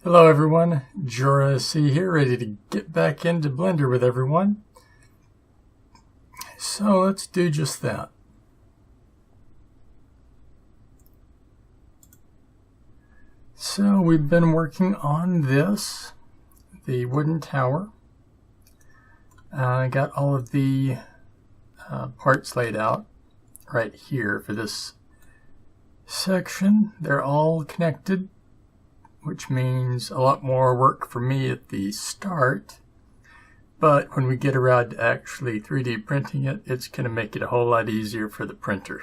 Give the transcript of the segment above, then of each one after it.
Hello everyone, JoRaSe here, ready to get back into Blender with everyone. So let's do just that. So we've been working on this, the wooden tower. I got all of the parts laid out right here for this section. They're all connected, which means a lot more work for me at the start, but when we get around to actually 3D printing it, it's going to make it a whole lot easier for the printer.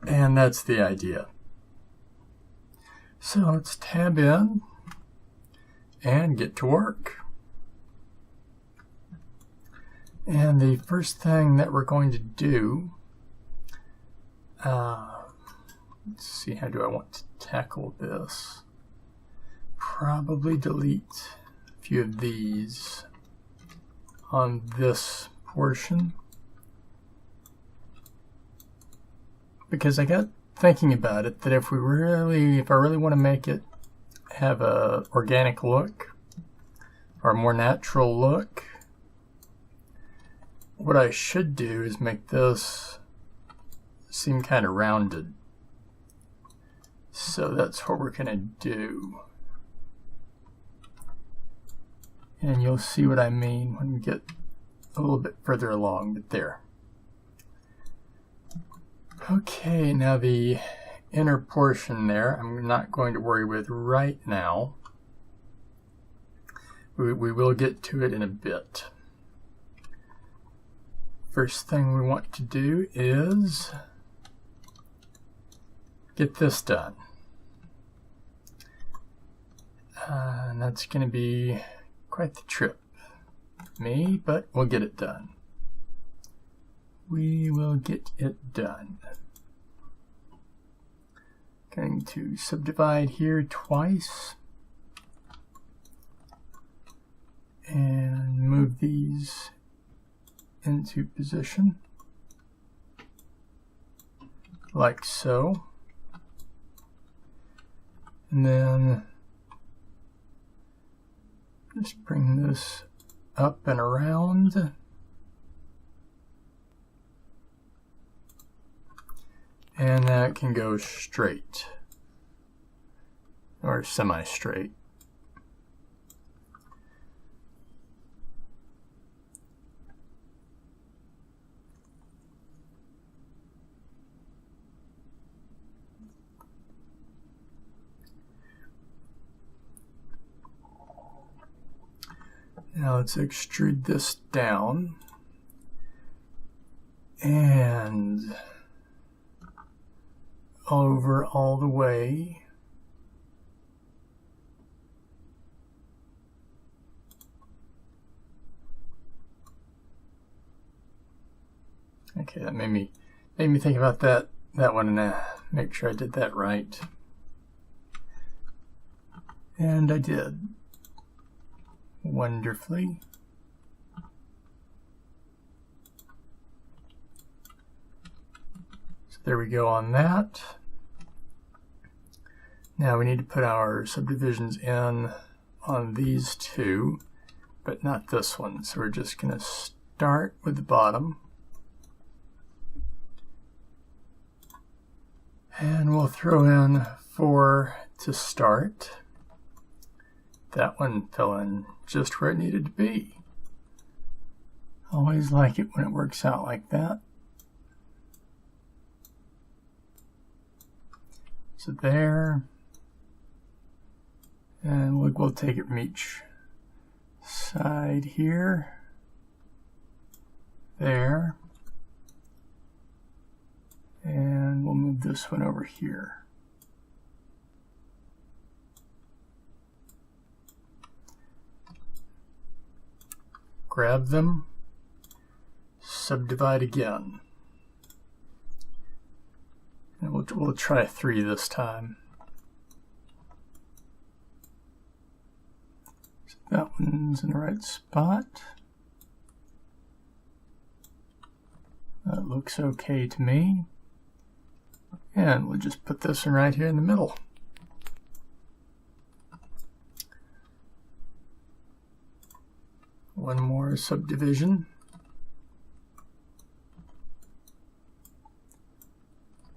And that's the idea. So let's tab in and get to work. And the first thing that we're going to do, let's see, how do I want to tackle this? Probably delete a few of these on this portion, because I got thinking about it that if I really want to make it have a organic look or a more natural look, what I should do is make this seem kind of rounded. So that's what we're going to do. And you'll see what I mean when we get a little bit further along, but there. Okay, now the inner portion there, I'm not going to worry with right now. We will get to it in a bit. First thing we want to do is get this done. And that's going to be quite the trip for me, but we'll get it done. We will get it done. Going to subdivide here twice and move these into position like so. And then just bring this up and around. And that can go straight or semi-straight. Now let's extrude this down and over all the way. Okay, that made me think about that one and make sure I did that right. And I did. Wonderfully. So there we go on that. Now we need to put our subdivisions in on these two, but not this one. So we're just going to start with the bottom. And we'll throw in 4 to start. That one fell in just where it needed to be. Always like it when it works out like that. So there. And we'll take it from each side here. There. And we'll move this one over here. Grab them, subdivide again. And we'll try 3 this time. So that one's in the right spot. That looks okay to me. And we'll just put this one right here in the middle. our subdivision.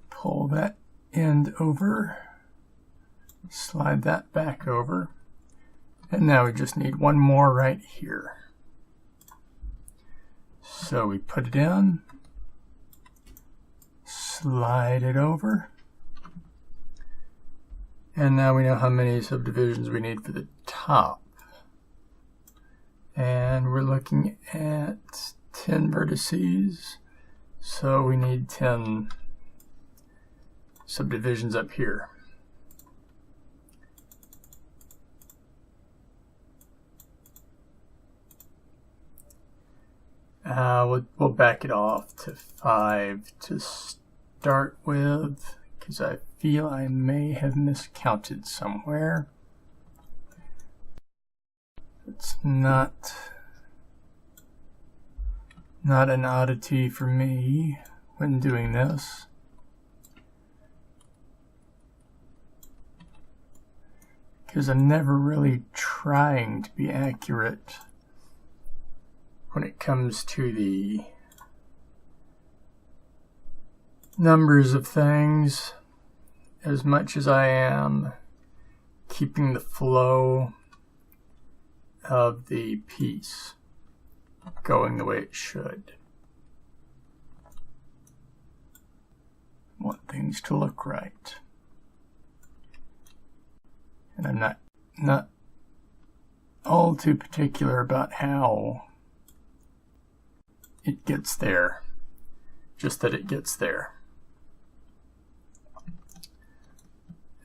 Pull that end over, slide that back over, and now we just need one more right here. So we put it in, slide it over, and now we know how many subdivisions we need for the top. And we're looking at 10 vertices, so we need 10 subdivisions up here. We'll back it off to 5 to start with, because I feel I may have miscounted somewhere. It's not an oddity for me when doing this. Because I'm never really trying to be accurate when it comes to the numbers of things, as much as I am keeping the flow of the piece going the way it should. I want things to look right. And I'm not all too particular about how it gets there, just that it gets there.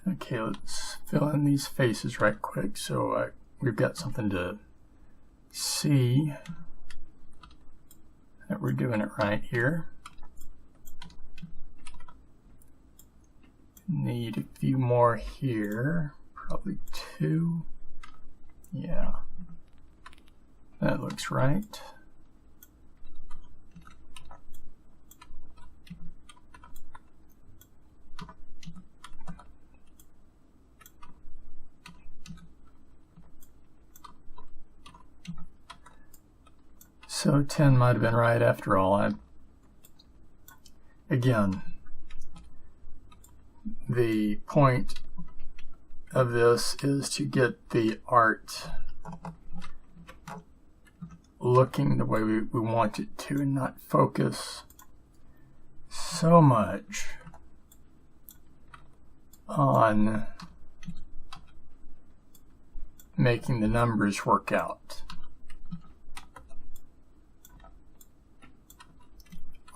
Okay, let's fill in these faces right quick so we've got something to see that we're doing it right here. Need a few more here, probably 2. Yeah, that looks right. So 10 might have been right after all. Again, the point of this is to get the art looking the way we want it to, and not focus so much on making the numbers work out.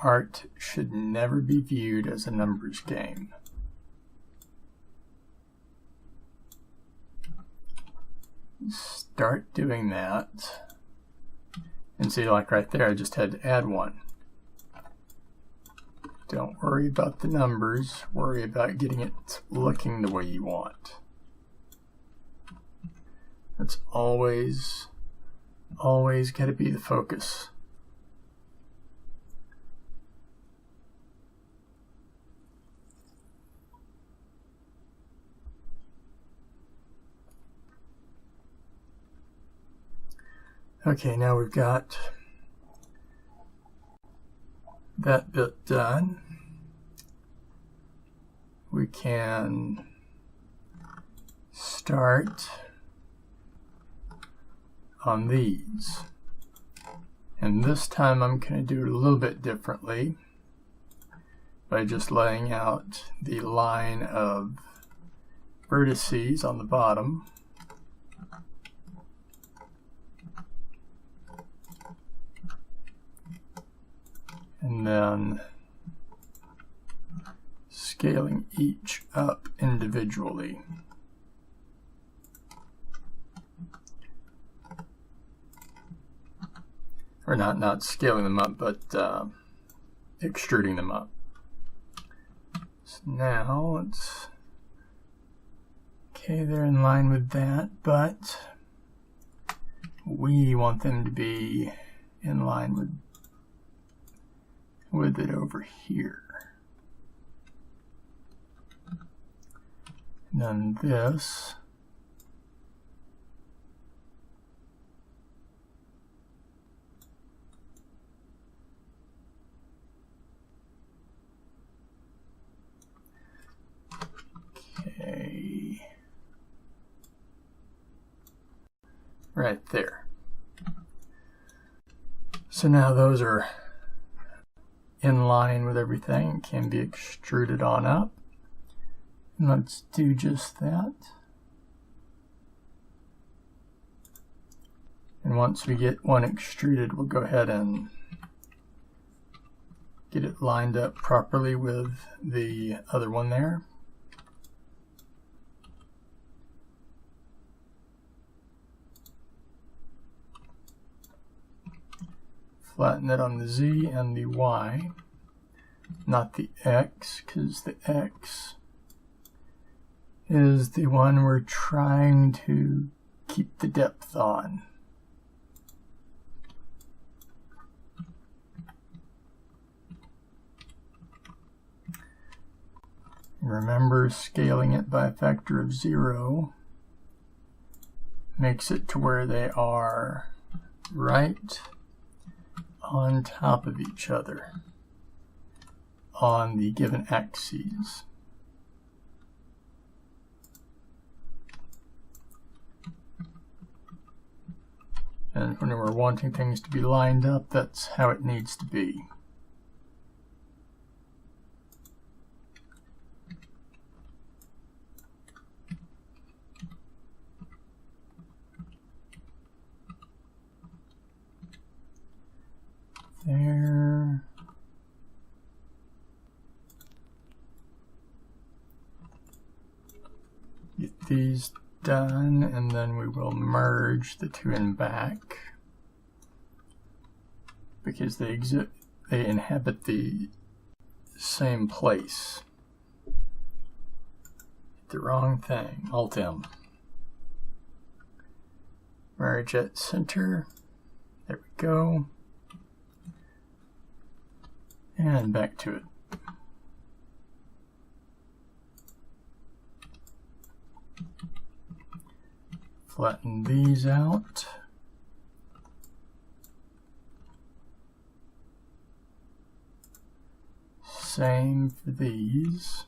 Art should never be viewed as a numbers game. Start doing that. And see, like right there, I just had to add 1. Don't worry about the numbers, worry about getting it looking the way you want. That's always got to be the focus. Okay, now we've got that bit done. We can start on these. And this time I'm going to do it a little bit differently by just laying out the line of vertices on the bottom. And then scaling each up individually. Or not scaling them up, but extruding them up. So now let's, okay, they're in line with that, but we want them to be in line with it over here. And then this . right there. So now those are in line with everything, can be extruded on up. And let's do just that. And once we get one extruded, we'll go ahead and get it lined up properly with the other one there. Flatten it on the Z and the Y, not the X, because the X is the one we're trying to keep the depth on. Remember, scaling it by a factor of 0 makes it to where they are right on top of each other on the given axes. And when we're wanting things to be lined up, that's how it needs to be. There. Get these done, and then we will merge the two in back because they inhabit the same place. The wrong thing. Alt-M. Merge at center. There we go. And back to it. Flatten these out. Same for these.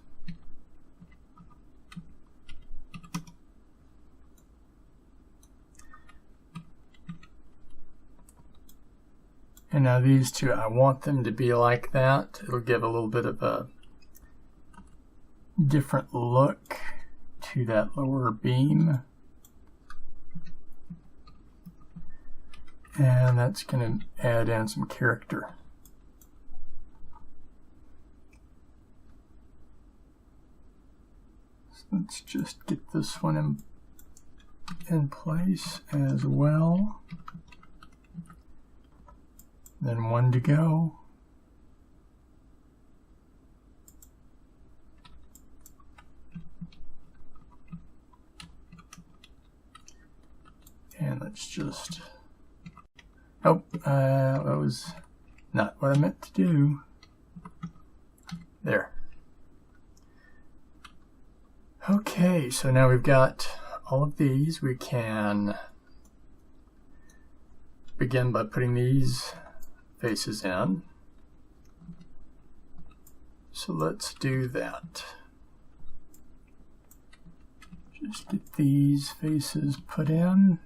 And now these two, I want them to be like that. It'll give a little bit of a different look to that lower beam. And that's going to add in some character. So let's just get this one in place as well. Then one to go. And let's just, oh, that was not what I meant to do. There. Okay, so now we've got all of these. We can begin by putting these faces in. So let's do that. Just get these faces put in.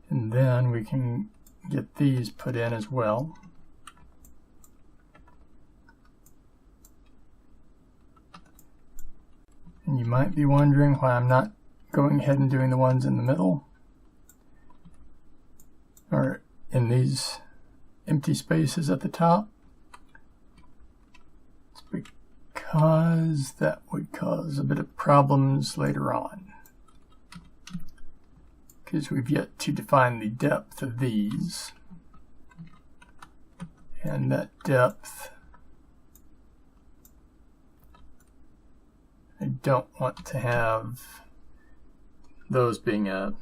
And then we can get these put in as well. And you might be wondering why I'm not going ahead and doing the ones in the middle or in these empty spaces at the top. It's because that would cause a bit of problems later on, because we've yet to define the depth of these, and that depth I don't want to have those being a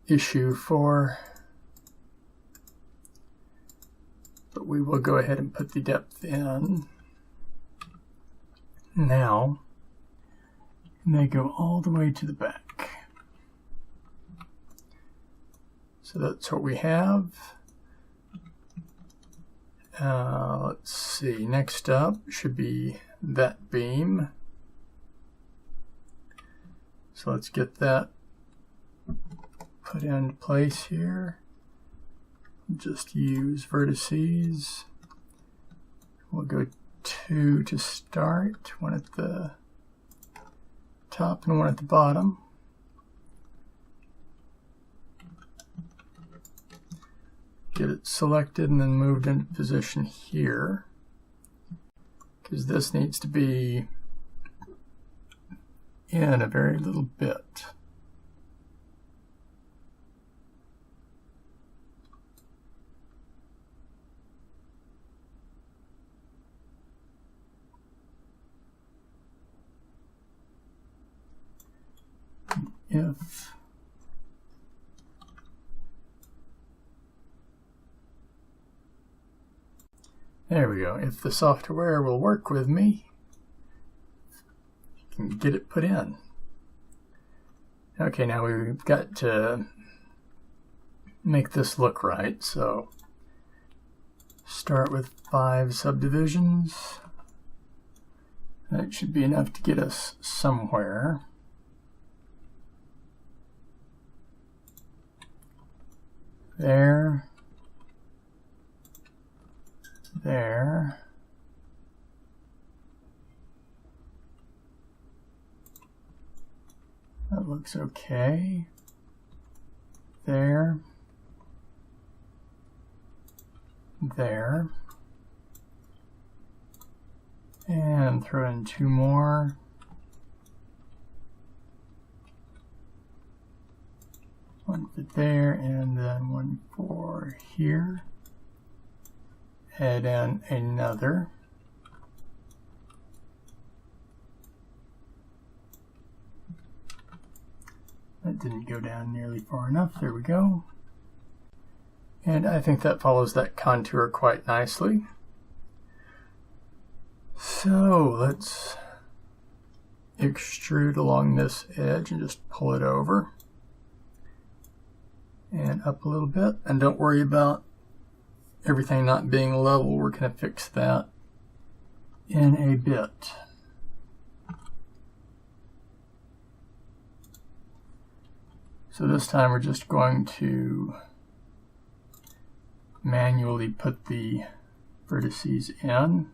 issue for, but we will go ahead and put the depth in now, and they go all the way to the back. So that's what we have. Let's see, next up should be that beam. So let's get that put into place here. Just use vertices. We'll go 2 to start, one at the top and one at the bottom. Get it selected and then moved into position here, because this needs to be in a very little bit. If there we go. If the software will work with me, I can get it put in. Okay, now we've got to make this look right. So start with 5 subdivisions. That should be enough to get us somewhere. There. There. That looks okay. There. There. And throw in 2 more. One for there, and then one for here. Add in another. That didn't go down nearly far enough. There we go. And I think that follows that contour quite nicely. So let's extrude along this edge and just pull it over. And up a little bit. And don't worry about everything not being level. We're going to fix that in a bit. So this time we're just going to manually put the vertices in,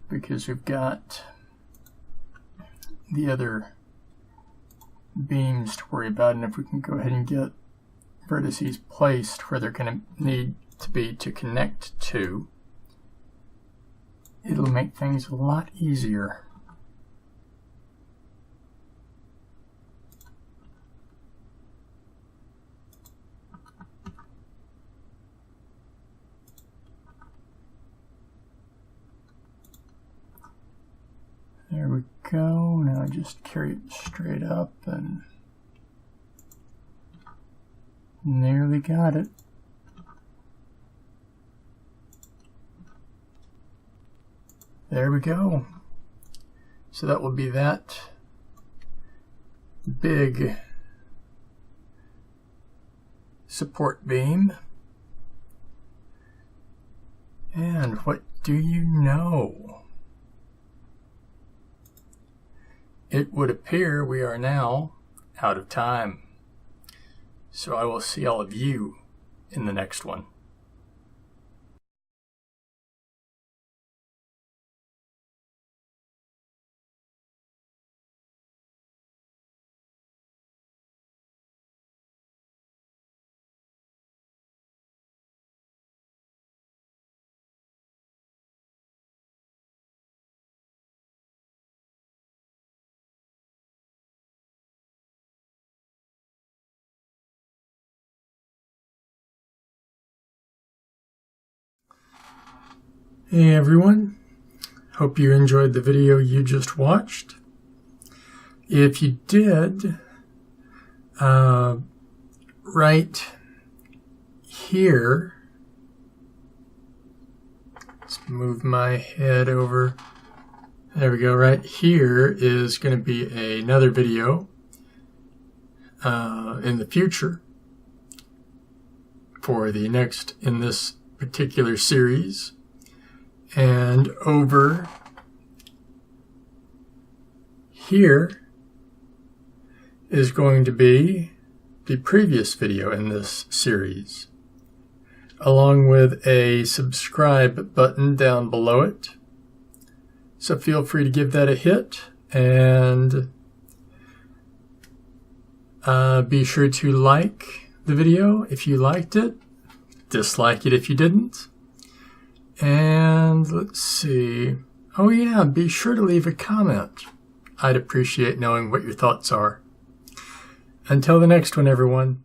because we've got the other beams to worry about, and if we can go ahead and get vertices placed where they're going to need to be to connect to, it'll make things a lot easier. There we go. Now just carry it straight up, and nearly got it. There we go. So that will be that big support beam. And what do you know? It would appear we are now out of time. So I will see all of you in the next one. Hey everyone, hope you enjoyed the video you just watched. If you did, right here, let's move my head over, there we go, right here is going to be another video in the future for the next in this particular series. And over here is going to be the previous video in this series, along with a subscribe button down below it. So feel free to give that a hit, and be sure to like the video if you liked it, dislike it if you didn't, and let's see, oh yeah, be sure to leave a comment. I'd appreciate knowing what your thoughts are. Until the next one, everyone.